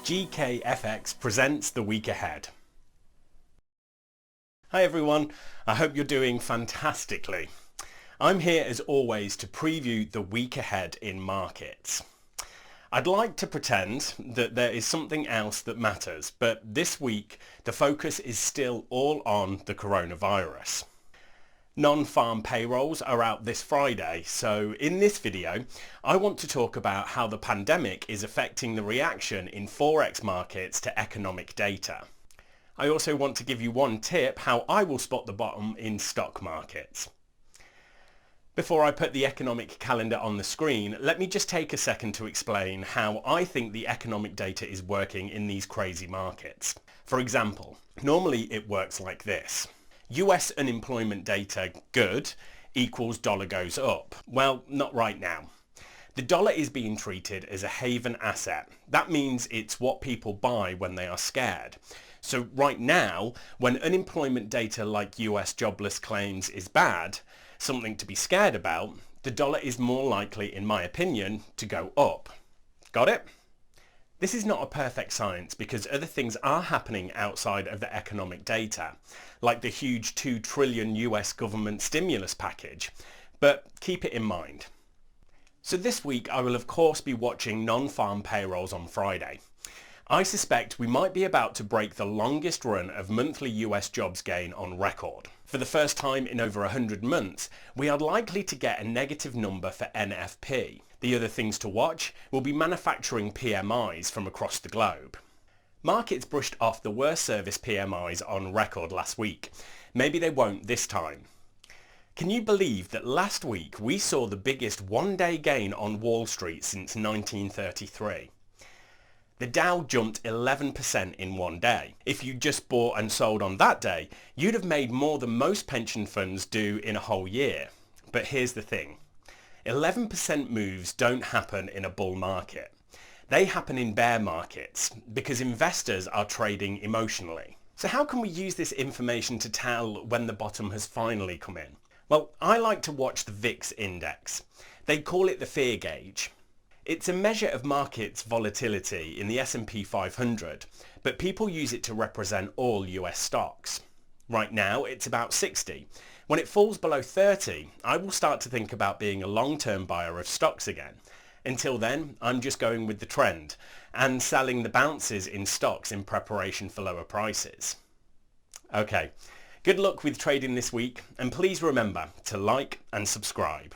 GKFX presents the week ahead. Hi everyone, I hope you're doing fantastically. I'm here as always to preview the week ahead in markets. I'd like to pretend that there is something else that matters, but this week the focus is still all on the coronavirus. Non-farm payrolls are out this Friday, so in this video I want to talk about how the pandemic is affecting the reaction in forex markets to economic data. I also want to give you one tip how I will spot the bottom in stock markets. Before I put the economic calendar on the screen, let me just take a second to explain how I think the economic data is working in these crazy markets. For example, normally it works like this. US unemployment data good equals dollar goes up. Well, not right now. The dollar is being treated as a haven asset. That means it's what people buy when they are scared. So right now, when unemployment data like US jobless claims is bad, something to be scared about, the dollar is more likely, in my opinion, to go up. Got it? This is not a perfect science because other things are happening outside of the economic data, like the huge $2 trillion US government stimulus package, but keep it in mind. So this week I will of course be watching non-farm payrolls on Friday. I suspect we might be about to break the longest run of monthly US jobs gain on record. For the first time in over 100 months, we are likely to get a negative number for NFP. The other things to watch will be manufacturing PMIs from across the globe. Markets brushed off the worst service PMIs on record last week. Maybe they won't this time. Can you believe that last week we saw the biggest one-day gain on Wall Street since 1933? The Dow jumped 11% in one day. If you just bought and sold on that day, you'd have made more than most pension funds do in a whole year. But here's the thing. 11% moves don't happen in a bull market. They happen in bear markets because investors are trading emotionally. So how can we use this information to tell when the bottom has finally come in? Well, I like to watch the VIX index. They call it the fear gauge. It's a measure of markets volatility in the S&P 500, but people use it to represent all US stocks. Right now it's about 60. When it falls below 30, I will start to think about being a long-term buyer of stocks again. Until then, I'm just going with the trend and selling the bounces in stocks in preparation for lower prices. Okay, good luck with trading this week, and please remember to like and subscribe.